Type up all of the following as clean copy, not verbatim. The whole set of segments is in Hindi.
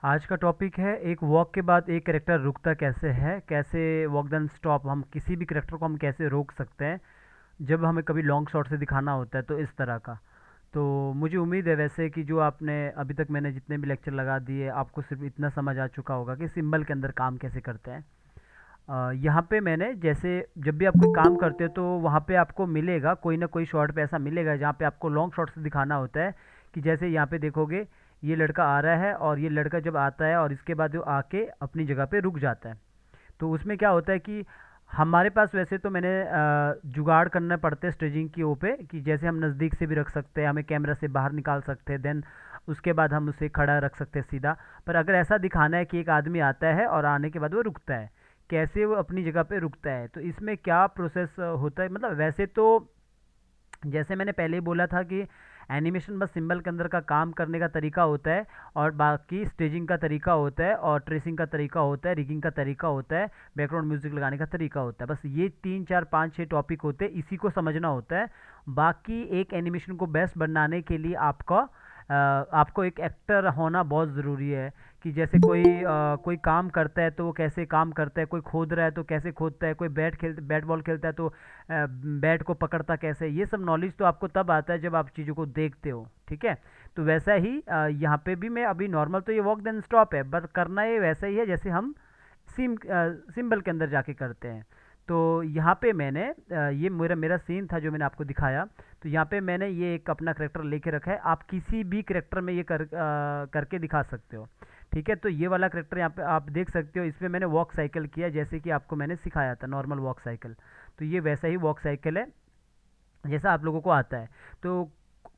आज का टॉपिक है एक वॉक के बाद एक करेक्टर रुकता कैसे है, कैसे वॉक देन स्टॉप, हम किसी भी करेक्टर को हम कैसे रोक सकते हैं जब हमें कभी लॉन्ग शॉट से दिखाना होता है, तो इस तरह का। तो मुझे उम्मीद है वैसे कि जो आपने अभी तक मैंने जितने भी लेक्चर लगा दिए आपको सिर्फ इतना समझ आ चुका होगा कि सिंबल के अंदर काम कैसे करते हैं। यहाँ पे मैंने जैसे जब भी आप कोई काम करते हो तो वहाँ पे आपको मिलेगा कोई ना कोई शॉट पे ऐसा मिलेगा जहाँ पे आपको लॉन्ग शॉट से दिखाना होता है कि जैसे यहाँ पे देखोगे ये लड़का आ रहा है और ये लड़का जब आता है और इसके बाद वो आके अपनी जगह पे रुक जाता है। तो उसमें क्या होता है कि हमारे पास वैसे तो मैंने जुगाड़ करना पड़ते हैं स्टेजिंग की ओ पे कि जैसे हम नज़दीक से भी रख सकते हैं, हमें कैमरा से बाहर निकाल सकते हैं, देन उसके बाद हम उसे खड़ा रख सकते हैं सीधा। पर अगर ऐसा दिखाना है कि एक आदमी आता है और आने के बाद वो रुकता है, कैसे वो अपनी जगह पे रुकता है, तो इसमें क्या प्रोसेस होता है। मतलब वैसे तो जैसे मैंने पहले ही बोला था कि एनिमेशन बस सिंबल के अंदर का काम करने का तरीका होता है और बाकी स्टेजिंग का तरीका होता है और ट्रेसिंग का तरीका होता है, रिगिंग का तरीका होता है, बैकग्राउंड म्यूजिक लगाने का तरीका होता है। बस ये 3 4 5 6 टॉपिक होते हैं, इसी को समझना होता है। बाकी एक एनिमेशन को बेस्ट बनाने के लिए आपको एक एक्टर होना बहुत ज़रूरी है कि जैसे कोई काम करता है तो वो कैसे काम करता है, कोई खोद रहा है तो कैसे खोदता है, कोई बैट बॉल खेलता है तो बैट को पकड़ता कैसे है। ये सब नॉलेज तो आपको तब आता है जब आप चीज़ों को देखते हो, ठीक है। तो वैसा ही यहाँ पे भी मैं अभी नॉर्मल तो ये वॉक देन स्टॉप है, बट करना ये वैसा ही है जैसे हम सिंबल के अंदर जाके करते हैं। तो यहाँ पे मैंने ये मेरा मेरा सीन था जो मैंने आपको दिखाया। तो यहाँ पे मैंने ये एक अपना करेक्टर लेके रखा है, आप किसी भी करेक्टर में ये करके दिखा सकते हो, ठीक है। तो ये वाला करेक्टर यहाँ पे आप देख सकते हो, इसमें मैंने वॉक साइकिल किया जैसे कि आपको मैंने सिखाया था नॉर्मल वॉक साइकिल। तो ये वैसा ही वॉक साइकिल है जैसा आप लोगों को आता है। तो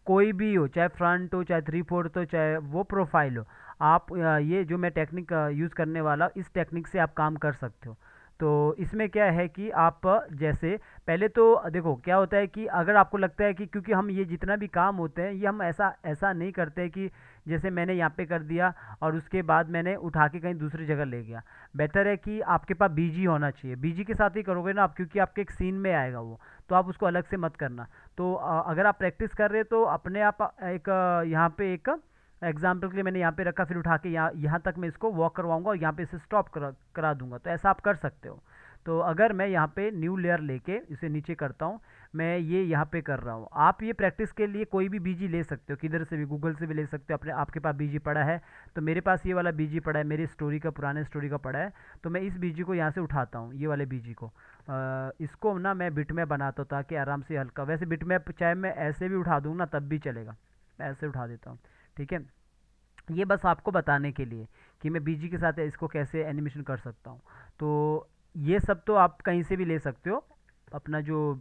कोई भी हो, चाहे फ्रंट हो, चाहे 3/4 हो, चाहे वो प्रोफाइल हो, आप ये जो मैं टेक्निक यूज़ करने वाला इस टेक्निक से आप काम कर सकते हो। तो इसमें क्या है कि आप जैसे पहले तो देखो क्या होता है कि अगर आपको लगता है कि क्योंकि हम ये जितना भी काम होते हैं ये हम ऐसा ऐसा नहीं करते कि जैसे मैंने यहाँ पे कर दिया और उसके बाद मैंने उठा के कहीं दूसरी जगह ले गया। बेटर है कि आपके पास बीजी होना चाहिए, बीजी के साथ ही करोगे ना आप, क्योंकि आपके एक सीन में आएगा वो, तो आप उसको अलग से मत करना। तो अगर आप प्रैक्टिस कर रहे हो तो अपने आप एक यहाँ पे एक एग्जाम्पल के लिए मैंने यहाँ पे रखा, फिर उठा के यहाँ यहाँ तक मैं इसको वॉक करवाऊंगा और यहाँ पे इसे स्टॉप करा दूंगा। तो ऐसा आप कर सकते हो। तो अगर मैं यहाँ पे न्यू लेयर लेके इसे नीचे करता हूँ, मैं ये यहाँ पे कर रहा हूँ। आप ये प्रैक्टिस के लिए कोई भी बीजी ले सकते हो, किधर से भी, गूगल से भी ले सकते हो, अपने आपके पास बीजी पड़ा है। तो मेरे पास ये वाला बीजी पड़ा है, मेरी स्टोरी का, पुराने स्टोरी का पड़ा है। तो मैं इस बीजी को यहाँ से उठाता हूँ, ये वाले बीजी को इसको ना मैं बिट में बनाता हूँ ताकि आराम से हल्का, वैसे बिट में चाहे मैं ऐसे भी उठा दूँ ना तब भी चलेगा, मैं ऐसे उठा देता हूँ, ठीक है। ये बस आपको बताने के लिए कि मैं बीजी के साथ इसको कैसे एनिमेशन कर सकता हूँ। तो ये सब तो आप कहीं से भी ले सकते हो, अपना जो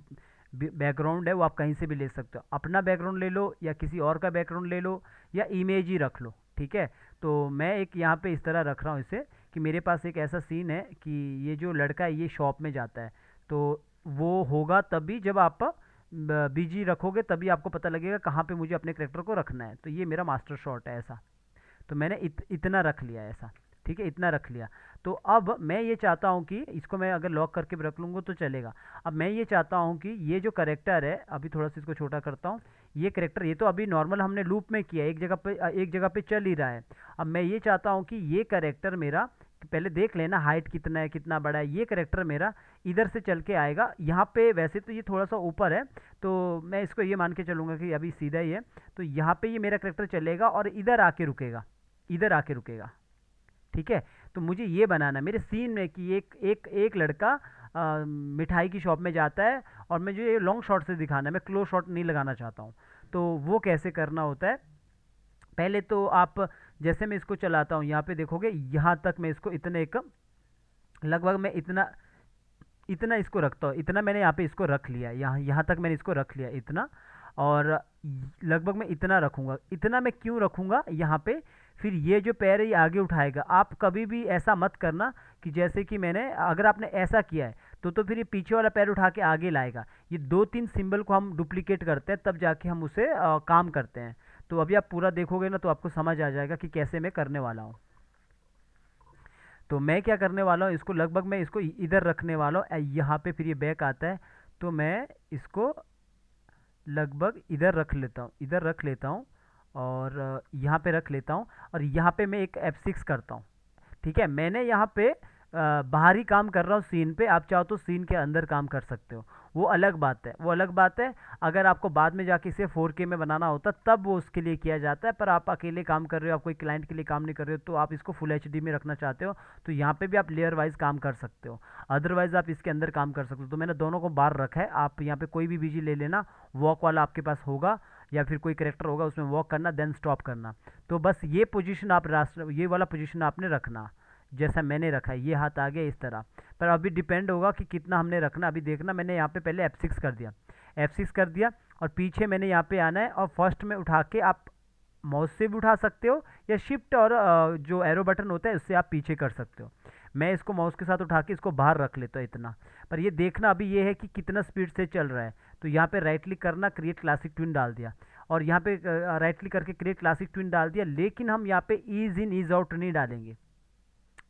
बैकग्राउंड है वो आप कहीं से भी ले सकते हो, अपना बैकग्राउंड ले लो या किसी और का बैकग्राउंड ले लो या इमेज ही रख लो, ठीक है। तो मैं एक यहाँ पे इस तरह रख रहा हूँ इसे कि मेरे पास एक ऐसा सीन है कि ये जो लड़का है ये शॉप में जाता है। तो वो होगा तभी जब आप बीजी रखोगे, तभी आपको पता लगेगा कहाँ पे मुझे अपने करेक्टर को रखना है। तो ये मेरा मास्टर शॉट है ऐसा। तो मैंने इतना रख लिया ऐसा, ठीक है, इतना रख लिया। तो अब मैं ये चाहता हूँ कि इसको मैं अगर लॉक करके भी रख लूँगा तो चलेगा। अब मैं ये चाहता हूँ कि ये जो करेक्टर है, अभी थोड़ा सा इसको छोटा करता हूँ। ये करेक्टर ये तो अभी नॉर्मल हमने लूप में किया, एक जगह पे चल ही रहा है। अब मैं ये चाहता हूँ कि ये करेक्टर मेरा, पहले देख लेना हाइट कितना है, कितना बड़ा है, ये करेक्टर मेरा इधर से चल के आएगा यहाँ पे। वैसे तो ये थोड़ा सा ऊपर है, तो मैं इसको ये मान के चलूँगा कि अभी सीधा ही है। तो यहाँ पे ये मेरा करेक्टर चलेगा और इधर आके रुकेगा, इधर आके रुकेगा, ठीक है। तो मुझे ये बनाना है मेरे सीन में कि एक एक एक लड़का मिठाई की शॉप में जाता है और मुझे ये लॉन्ग शॉट से दिखाना है, मैं क्लोज शॉट नहीं लगाना चाहता हूँ। तो वो कैसे करना होता है, पहले तो आप जैसे मैं इसको चलाता हूँ यहाँ पे देखोगे यहाँ तक मैं इसको इतने एक लगभग मैं इतना इतना इसको रखता हूँ, इतना मैंने यहाँ पे इसको रख लिया, यहाँ यहाँ तक मैंने इसको रख लिया इतना। और लगभग मैं इतना रखूँगा, इतना मैं क्यों रखूँगा यहाँ पे। फिर ये जो पैर है ये आगे उठाएगा, आप कभी भी ऐसा मत करना कि जैसे कि मैंने, अगर आपने ऐसा किया है तो फिर ये पीछे वाला पैर उठा के आगे लाएगा। ये 2 3 सिंबल को हम डुप्लीकेट करते हैं तब जाके हम उसे काम करते हैं। तो अभी आप पूरा देखोगे ना तो आपको समझ आ जाएगा कि कैसे मैं करने वाला हूँ। तो मैं क्या करने वाला हूँ, इसको लगभग मैं इसको इधर रखने वाला हूँ, यहाँ पे फिर ये बैक आता है। तो मैं इसको लगभग इधर रख लेता हूँ, इधर रख लेता हूँ। और यहाँ पे रख लेता हूँ और यहाँ पे मैं एक F6 करता हूँ। ठीक है, मैंने यहाँ पे बाहरी काम कर रहा हूँ सीन पे, आप चाहो तो सीन के अंदर काम कर सकते हो, वो अलग बात है, वो अलग बात है। अगर आपको बाद में जाके इसे 4K में बनाना होता तब वो उसके लिए किया जाता है, पर आप अकेले काम कर रहे हो, आप कोई क्लाइंट के लिए काम नहीं कर रहे हो, तो आप इसको फुल HD में रखना चाहते हो तो यहाँ पे भी आप लेयर वाइज काम कर सकते हो, अदरवाइज आप इसके अंदर काम कर सकते हो। तो मैंने दोनों को बाहर रखा है, आप यहाँ पे कोई भी बीजी ले लेना, वॉक वाला आपके पास होगा या फिर कोई करेक्टर होगा उसमें वॉक करना देन स्टॉप करना। तो बस ये पोजीशन आप रास्टर, ये वाला पोजीशन आपने रखना जैसा मैंने रखा है, ये हाथ आ गया इस तरह। पर अभी डिपेंड होगा कि कितना हमने रखना। अभी देखना मैंने यहाँ पे पहले F6 कर दिया, F6 कर दिया और पीछे मैंने यहाँ पे आना है और फर्स्ट में उठा के आप माउस से भी उठा सकते हो या शिफ्ट और जो एरो बटन होता है उससे आप पीछे कर सकते हो। मैं इसको माउस के साथ उठा के इसको बाहर रख लेता हूँ इतना। पर ये देखना अभी ये है कि कितना स्पीड से चल रहा है, तो यहाँ पे राइट क्लिक करना, क्रिएट क्लासिक ट्विन डाल दिया और यहाँ पे राइट क्लिक करके क्रिएट क्लासिक ट्विन डाल दिया। लेकिन हम यहाँ पे ईज इन ईज आउट नहीं डालेंगे,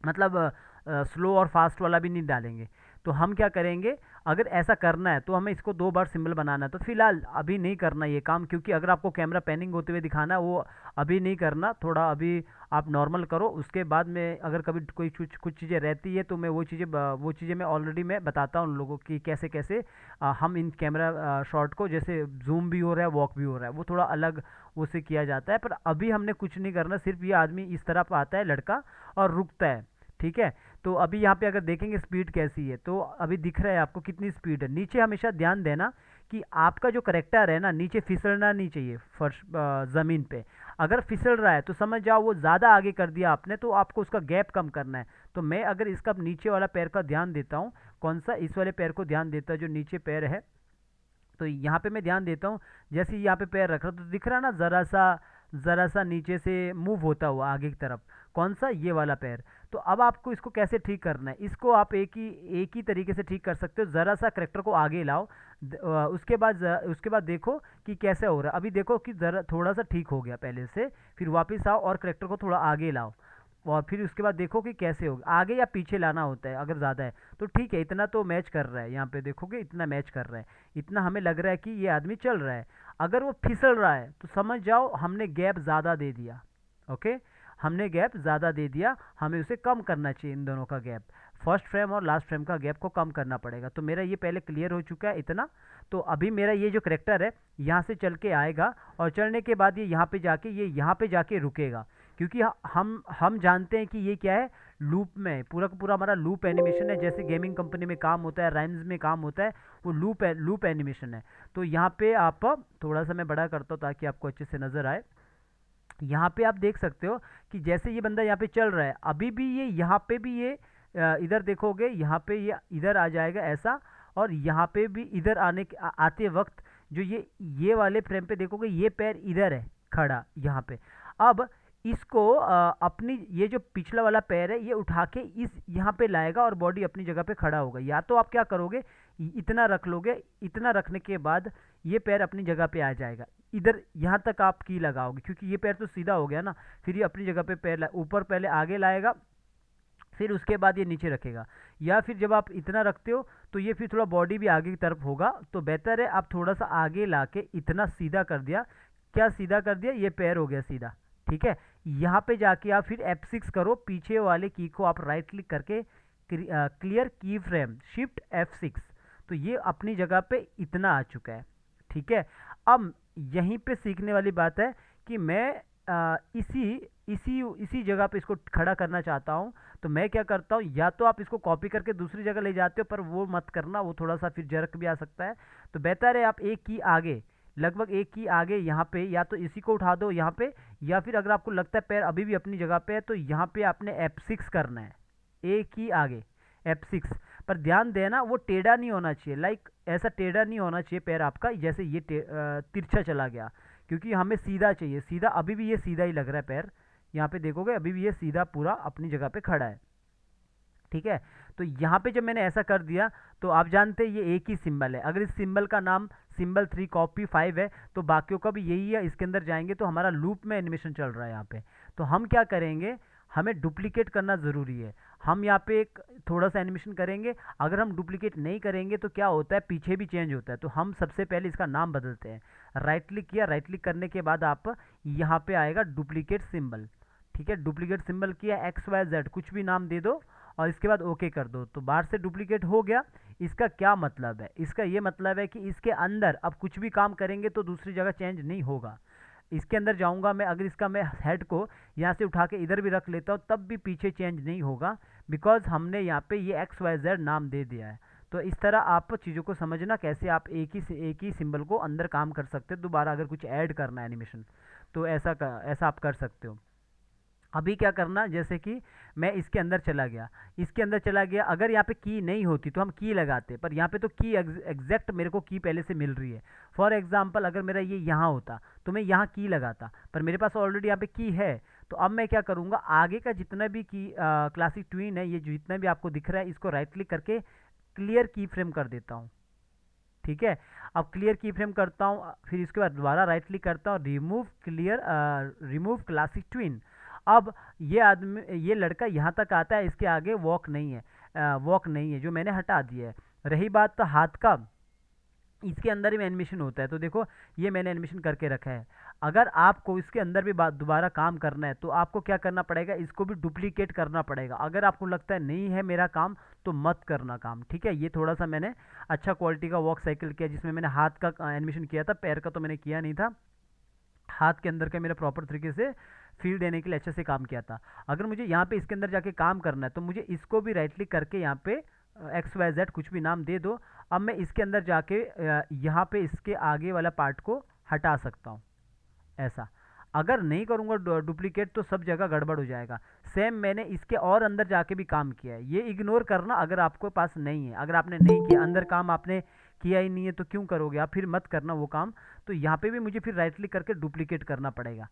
मतलब स्लो और फास्ट वाला भी नहीं डालेंगे। तो हम क्या करेंगे, अगर ऐसा करना है तो हमें इसको 2 बार सिंबल बनाना है, तो फिलहाल अभी नहीं करना ये काम, क्योंकि अगर आपको कैमरा पैनिंग होते हुए दिखाना है वो अभी नहीं करना, थोड़ा अभी आप नॉर्मल करो। उसके बाद में अगर कभी कोई कुछ चीज़ें रहती है तो मैं वो चीज़ें मैं ऑलरेडी मैं बताता हूँ उन लोगों की कैसे कैसे हम इन कैमरा शॉट को, जैसे जूम भी हो रहा है वॉक भी हो रहा है, वो थोड़ा अलग उससे किया जाता है। पर अभी हमने कुछ नहीं करना, सिर्फ ये आदमी इस तरफ आता है लड़का और रुकता है। ठीक है, तो अभी यहाँ पे अगर देखेंगे स्पीड कैसी है, तो अभी दिख रहा है आपको कितनी स्पीड है। नीचे हमेशा ध्यान देना कि आपका जो करेक्टर है ना नीचे फिसलना नहीं चाहिए फर्श ज़मीन पे। अगर फिसल रहा है तो समझ जाओ वो ज़्यादा आगे कर दिया आपने, तो आपको उसका गैप कम करना है। तो मैं अगर इसका नीचे वाला पैर का ध्यान देता हूँ, कौन सा, इस वाले पैर को ध्यान देता है जो नीचे पैर है, तो यहाँ पे मैं ध्यान देता हूँ। जैसे यहाँ पे पैर रख रहा तो दिख रहा ना ज़रा सा नीचे से मूव होता हुआ आगे की तरफ, कौन सा, ये वाला पैर। तो अब आपको इसको कैसे ठीक करना है, इसको आप एक ही तरीके से ठीक कर सकते हो। ज़रा सा करेक्टर को आगे लाओ, उसके बाद देखो कि कैसे हो रहा है। अभी देखो कि ज़रा थोड़ा सा ठीक हो गया पहले से, फिर वापस आओ और करेक्टर को थोड़ा आगे लाओ और फिर उसके बाद देखो कि कैसे होगा। आगे या पीछे लाना होता है अगर ज़्यादा है तो, ठीक है इतना तो मैच कर रहा है, यहाँ पे देखोगे इतना मैच कर रहा है, इतना हमें लग रहा है कि ये आदमी चल रहा है। अगर वो फिसल रहा है तो समझ जाओ हमने गैप ज़्यादा दे दिया। ओके, हमने गैप ज़्यादा दे दिया, हमें उसे कम करना चाहिए, इन दोनों का गैप, फर्स्ट फ्रेम और लास्ट फ्रेम का गैप को कम करना पड़ेगा। तो मेरा ये पहले क्लियर हो चुका है इतना। तो अभी मेरा ये जो करेक्टर है यहाँ से चल के आएगा और चलने के बाद ये यहाँ पे जाके रुकेगा, क्योंकि हम जानते हैं कि ये क्या है, लूप में पूरा का पूरा हमारा लूप एनिमेशन है। जैसे गेमिंग कंपनी में काम होता है, राइम्स में काम होता है, वो लूप एनिमेशन है। तो यहाँ पे आप, थोड़ा सा मैं बड़ा करता हूँ ताकि आपको अच्छे से नज़र आए। यहाँ पे आप देख सकते हो कि जैसे ये बंदा यहाँ पे चल रहा है, अभी भी ये यहाँ पे भी ये इधर देखोगे, यहाँ पे ये इधर आ जाएगा ऐसा, और यहाँ पे भी इधर आते वक्त जो ये वाले फ्रेम पे देखोगे ये पैर इधर है खड़ा यहाँ पे। अब इसको अपनी ये जो पिछला वाला पैर है ये उठा के इस यहाँ पे लाएगा और बॉडी अपनी जगह पे खड़ा होगा। या तो आप क्या करोगे, इतना रख लोगे, इतना रखने के बाद ये पैर अपनी जगह पे आ जाएगा, इधर यहाँ तक आप की लगाओगे, क्योंकि ये पैर तो सीधा हो गया ना। फिर ये अपनी जगह पे पैर ऊपर पहले आगे लाएगा, फिर उसके बाद ये नीचे रखेगा। या फिर जब आप इतना रखते हो तो ये फिर थोड़ा बॉडी भी आगे की तरफ होगा, तो बेहतर है आप थोड़ा सा आगे ला के इतना सीधा कर दिया। क्या सीधा कर दिया, ये पैर हो गया सीधा। ठीक है, यहाँ पे जाके आप फिर F6 करो, पीछे वाले की को आप राइट क्लिक करके क्लियर की फ्रेम, शिफ्ट F6, तो ये अपनी जगह पे इतना आ चुका है। ठीक है, अब यहीं पे सीखने वाली बात है कि मैं इसी जगह पे इसको खड़ा करना चाहता हूँ। तो मैं क्या करता हूँ, या तो आप इसको कॉपी करके दूसरी जगह ले जाते हो, पर वो मत करना, वो थोड़ा सा फिर जर्क भी आ सकता है। तो बेहतर है आप एक की आगे, लगभग एक की आगे यहाँ पे, या तो इसी को उठा दो यहाँ पे, या फिर अगर आपको लगता है पैर अभी भी अपनी जगह पे है तो यहाँ पे आपने F6 करना है, एक ही आगे F6। पर ध्यान देना वो टेढ़ा नहीं होना चाहिए, लाइक ऐसा टेढ़ा नहीं होना चाहिए पैर आपका, जैसे ये तिरछा चला गया, क्योंकि हमें सीधा चाहिए, सीधा। अभी भी ये सीधा ही लग रहा है पैर, यहाँ पे देखोगे अभी भी ये सीधा पूरा अपनी जगह पे खड़ा है। ठीक है, तो यहाँ पे जब मैंने ऐसा कर दिया तो आप जानते हैं ये एक ही सिंबल है। अगर इस सिंबल का नाम सिंबल 3 कॉपी 5 है तो बाकियों का भी यही है, इसके अंदर जाएंगे तो हमारा लूप में एनिमेशन चल रहा है यहाँ पे। तो हम क्या करेंगे, हमें डुप्लीकेट करना ज़रूरी है। हम यहाँ पे एक थोड़ा सा एनिमेशन करेंगे, अगर हम डुप्लीकेट नहीं करेंगे तो क्या होता है, पीछे भी चेंज होता है। तो हम सबसे पहले इसका नाम बदलते हैं। राइट क्लिक किया, राइट क्लिक करने के बाद आप यहाँ पे आएगा डुप्लीकेट सिंबल। ठीक है, डुप्लीकेट सिंबल किया, एक्स वाई जेड कुछ भी नाम दे दो और इसके बाद ओके कर दो, तो बाहर से डुप्लीकेट हो गया। इसका क्या मतलब है, इसका ये मतलब है कि इसके अंदर अब कुछ भी काम करेंगे तो दूसरी जगह चेंज नहीं होगा। इसके अंदर जाऊंगा मैं, अगर इसका मैं हेड को यहाँ से उठा के इधर भी रख लेता हूँ तब भी पीछे चेंज नहीं होगा, बिकॉज हमने यहाँ पे ये एक्स वाई जेड नाम दे दिया है। तो इस तरह आप चीज़ों को समझना कैसे आप एक ही सिंबल को अंदर काम कर सकते हो। दोबारा अगर कुछ ऐड करना है एनिमेशन तो ऐसा आप कर सकते हो। अभी क्या करना, जैसे कि मैं इसके अंदर चला गया, इसके अंदर चला गया, अगर यहाँ पे की नहीं होती तो हम की लगाते, पर यहाँ पे तो की एग्जैक्ट मेरे को की पहले से मिल रही है। फॉर एग्जांपल अगर मेरा ये यहाँ होता तो मैं यहाँ की लगाता, पर मेरे पास ऑलरेडी यहाँ पे की है। तो अब मैं क्या करूँगा, आगे का जितना भी की क्लासिक ट्विन है, ये जितना भी आपको दिख रहा है, इसको राइट क्लिक करके क्लियर की फ्रेम कर देता हूँ। ठीक है, अब क्लियर की फ्रेम करता हूँ, फिर इसके बाद दोबारा राइट क्लिक करता हूँ, रिमूव क्लासिक ट्विन। अब ये लड़का यहाँ तक आता है, इसके आगे वॉक नहीं है, जो मैंने हटा दिया है। रही बात तो हाथ का, इसके अंदर भी एनिमेशन होता है, तो देखो ये मैंने एनिमेशन करके रखा है। अगर आपको इसके अंदर भी दोबारा काम करना है तो आपको क्या करना पड़ेगा, इसको भी डुप्लीकेट करना पड़ेगा। अगर आपको लगता है नहीं है मेरा काम तो मत करना काम। ठीक है, ये थोड़ा सा मैंने अच्छा क्वालिटी का वॉक साइकिल किया, जिसमें मैंने हाथ का एनिमेशन किया था, पैर का तो मैंने किया नहीं था। हाथ के अंदर का मेरा प्रॉपर तरीके से फील देने के लिए अच्छे से काम किया था। अगर मुझे यहाँ पे इसके अंदर जाके काम करना है तो मुझे इसको भी राइट क्लिक करके यहाँ पे एक्स वाई जेड कुछ भी नाम दे दो। अब मैं इसके अंदर जाके यहाँ पे इसके आगे वाला पार्ट को हटा सकता हूँ। ऐसा अगर नहीं करूँगा डुप्लीकेट तो सब जगह गड़बड़ हो जाएगा। सेम मैंने इसके और अंदर जाके भी काम किया है, ये इग्नोर करना अगर आपके पास नहीं है। अगर आपने नहीं किया, अंदर काम आपने किया ही नहीं है तो क्यों करोगे आप, फिर मत करना वो काम। तो यहाँ पे भी मुझे फिर राइट क्लिक करके डुप्लीकेट करना पड़ेगा।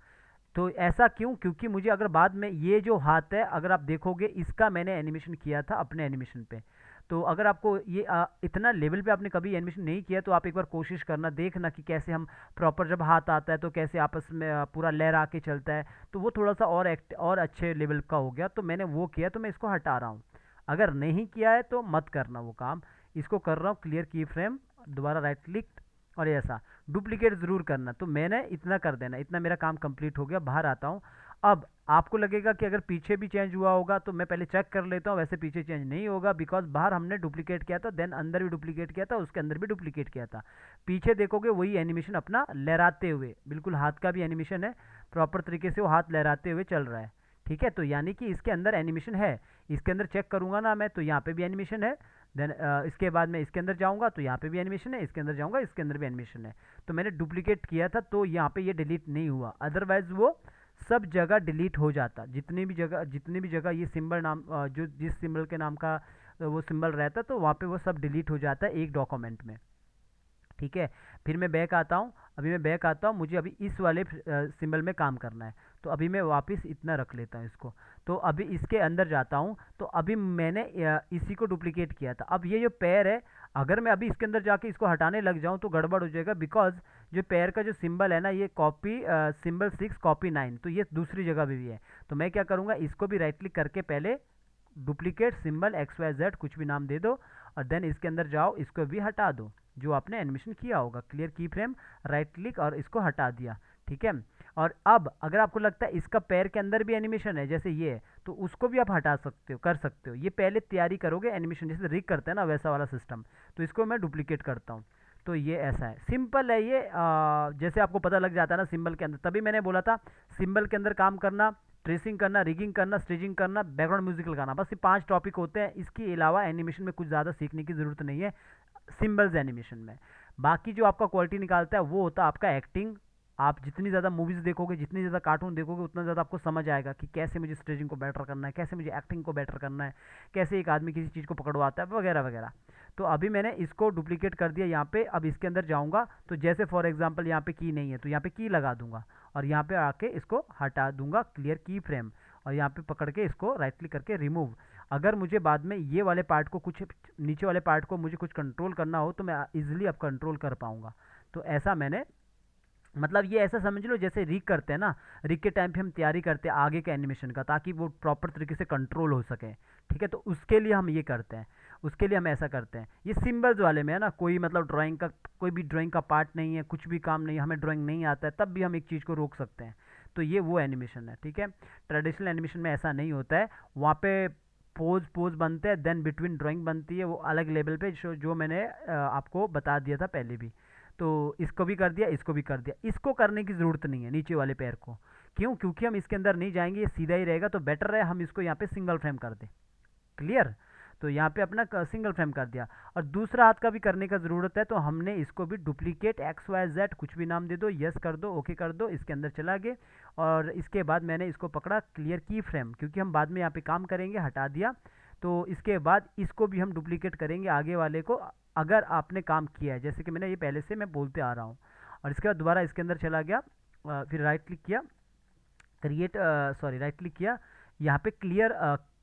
तो ऐसा क्यों, क्योंकि मुझे अगर बाद में ये जो हाथ है, अगर आप देखोगे इसका मैंने एनिमेशन किया था अपने एनिमेशन पे। तो अगर आपको ये इतना लेवल पे आपने कभी एनिमेशन नहीं किया तो आप एक बार कोशिश करना, देखना कि कैसे हम प्रॉपर जब हाथ आता है तो कैसे आपस में पूरा लहरा के चलता है। तो वो थोड़ा सा और अच्छे लेवल का हो गया, तो मैंने वो किया, तो मैं इसको हटा रहा हूँ। अगर नहीं किया है तो मत करना वो काम। इसको कर रहा हूँ क्लियर की फ्रेम, दोबारा राइट क्लिक और ऐसा डुप्लीकेट ज़रूर करना। तो मैंने इतना कर देना, इतना मेरा काम कंप्लीट हो गया। बाहर आता हूँ। अब आपको लगेगा कि अगर पीछे भी चेंज हुआ होगा तो मैं पहले चेक कर लेता हूँ, वैसे पीछे चेंज नहीं होगा, बिकॉज बाहर हमने डुप्लीकेट किया था, देन अंदर भी डुप्लीकेट किया था, उसके अंदर भी डुप्लीकेट किया था। पीछे देखोगे वही एनिमेशन अपना लहराते हुए, बिल्कुल हाथ का भी एनिमेशन है, प्रॉपर तरीके से वो हाथ लहराते हुए चल रहा है। ठीक है, तो यानी कि इसके अंदर एनिमेशन है। इसके अंदर चेक करूंगा ना मैं तो यहाँ पे भी एनिमेशन है। देन इसके बाद मैं इसके अंदर जाऊंगा तो यहाँ पे भी एनिमेशन है, इसके अंदर जाऊंगा इसके अंदर भी एनिमेशन है। तो मैंने डुप्लीकेट किया था तो यहाँ पे ये डिलीट नहीं हुआ, अदरवाइज वो सब जगह डिलीट हो जाता। जितनी भी जगह ये सिंबल नाम जो जिस सिंबल के नाम का वो सिंबल रहता तो वहाँ पे वो सब डिलीट हो जाता है एक डॉक्यूमेंट में। ठीक है, फिर मैं बैक आता हूँ। अभी मैं बैक आता हूँ, मुझे अभी इस वाले सिंबल में काम करना है, तो अभी मैं वापस इतना रख लेता हूँ इसको। तो अभी इसके अंदर जाता हूँ, तो अभी मैंने इसी को डुप्लीकेट किया था। अब ये जो पैर है, अगर मैं अभी इसके अंदर जाके इसको हटाने लग जाऊँ तो गड़बड़ हो जाएगा, बिकॉज जो पैर का जो सिंबल है ना, ये कॉपी सिंबल 6 कॉपी 9, तो ये दूसरी जगह भी है। तो मैं क्या करूँगा, इसको भी राइट क्लिक करके पहले duplicate symbol X Y Z कुछ भी नाम दे दो, और देन इसके अंदर जाओ, इसको भी हटा दो जो आपने एनिमेशन किया होगा। क्लियर की फ्रेम, राइट क्लिक और इसको हटा दिया। ठीक है, और अब अगर आपको लगता है इसका पैर के अंदर भी एनिमेशन है जैसे ये है, तो उसको भी आप हटा सकते हो, कर सकते हो। ये पहले तैयारी करोगे एनिमेशन, जैसे रिग करते हैं ना वैसा वाला सिस्टम। तो इसको मैं डुप्लीकेट करता हूँ। तो ये ऐसा है, सिंपल है ये। जैसे आपको पता लग जाता है ना सिंबल के अंदर, तभी मैंने बोला था सिंबल के अंदर काम करना, ट्रेसिंग करना, रिगिंग करना, स्टेजिंग करना, बैकग्राउंड म्यूजिक लगाना, बस ये 5 टॉपिक होते हैं। इसके अलावा एनिमेशन में कुछ ज़्यादा सीखने की ज़रूरत नहीं है सिंबल्स एनिमेशन में। बाकी जो आपका क्वालिटी निकालता है वो होता है आपका एक्टिंग। आप जितनी ज़्यादा मूवीज़ देखोगे, जितनी ज़्यादा कार्टून देखोगे, उतना ज़्यादा आपको समझ आएगा कि कैसे मुझे स्टेजिंग को बेटर करना है, कैसे मुझे एक्टिंग को बेटर करना है, कैसे एक आदमी किसी चीज़ को पकड़वाता है, वगैरह वगैरह। तो अभी मैंने इसको डुप्लीकेट कर दिया यहाँ पे। अब इसके अंदर जाऊँगा तो जैसे फॉर एग्जाम्पल यहाँ पे की नहीं है तो यहाँ पे की लगा दूंगा, और यहाँ पे आके इसको हटा दूंगा क्लियर की फ्रेम, और यहाँ पे पकड़ के इसको राइट क्लिक करके रिमूव। अगर मुझे बाद में ये वाले पार्ट को कुछ नीचे वाले पार्ट को मुझे कुछ कंट्रोल करना हो तो मैं इजीली अब कंट्रोल कर पाऊँगा। तो ऐसा मैंने मतलब ये ऐसा समझ लो जैसे रीक करते हैं ना, रीक के टाइम पे हम तैयारी करते हैं आगे के एनिमेशन का, ताकि वो प्रॉपर तरीके से कंट्रोल हो सके। ठीक है, तो उसके लिए हम ये करते हैं, उसके लिए हम ऐसा करते हैं। ये सिंबल्स वाले में है ना, कोई मतलब ड्राइंग का कोई भी ड्राइंग का पार्ट नहीं है, कुछ भी काम नहीं है, हमें ड्राइंग नहीं आता है, तब भी हम एक चीज़ को रोक सकते हैं। तो ये वो एनिमेशन है। ठीक है, ट्रेडिशनल एनिमेशन में ऐसा नहीं होता है, वहाँ पे पोज पोज बनते हैं, देन बिटवीन ड्राइंग बनती है, वो अलग लेवल पे, जो मैंने आपको बता दिया था पहले भी। तो इसको भी कर दिया, इसको भी कर दिया, इसको करने की ज़रूरत नहीं है नीचे वाले पैर को। क्यों? क्योंकि हम इसके अंदर नहीं जाएंगे, ये सीधा ही रहेगा, तो बेटर है हम इसको यहाँ पे सिंगल फ्रेम कर दें। क्लियर? तो यहाँ पे अपना सिंगल फ्रेम कर दिया। और दूसरा हाथ का भी करने का ज़रूरत है, तो हमने इसको भी डुप्लीकेट एक्स वाई जेड कुछ भी नाम दे दो, यस कर दो, ओके कर दो, इसके अंदर चला गए। और इसके बाद मैंने इसको पकड़ा क्लियर की फ्रेम, क्योंकि हम बाद में यहाँ पे काम करेंगे, हटा दिया। तो इसके बाद इसको भी हम डुप्लीकेट करेंगे आगे वाले को, अगर आपने काम किया है, जैसे कि मैंने ये पहले से मैं बोलते आ रहा हूँ। और इसके बाद दोबारा इसके अंदर चला गया, फिर राइट क्लिक किया, क्रिएट सॉरी राइट क्लिक किया, यहाँ पे क्लियर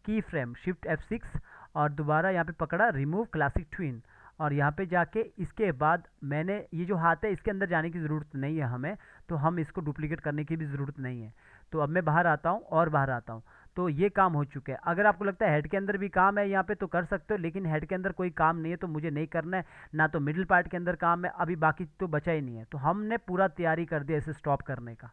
की फ्रेम, शिफ्ट F6, और दोबारा यहाँ पे पकड़ा रिमूव क्लासिक ट्विन। और यहाँ पे जाके इसके बाद मैंने ये जो हाथ है इसके अंदर जाने की ज़रूरत नहीं है हमें, तो हम इसको डुप्लीकेट करने की भी ज़रूरत नहीं है। तो अब मैं बाहर आता हूँ और बाहर आता हूँ, तो ये काम हो चुके हैं। अगर आपको लगता है हेड के अंदर भी काम है यहाँ पे तो कर सकते हो, लेकिन हेड के अंदर कोई काम नहीं है तो मुझे नहीं करना है, ना तो मिडिल पार्ट के अंदर काम है, अभी बाकी तो बचा ही नहीं है, तो हमने पूरा तैयारी कर दिया इसे स्टॉप करने का।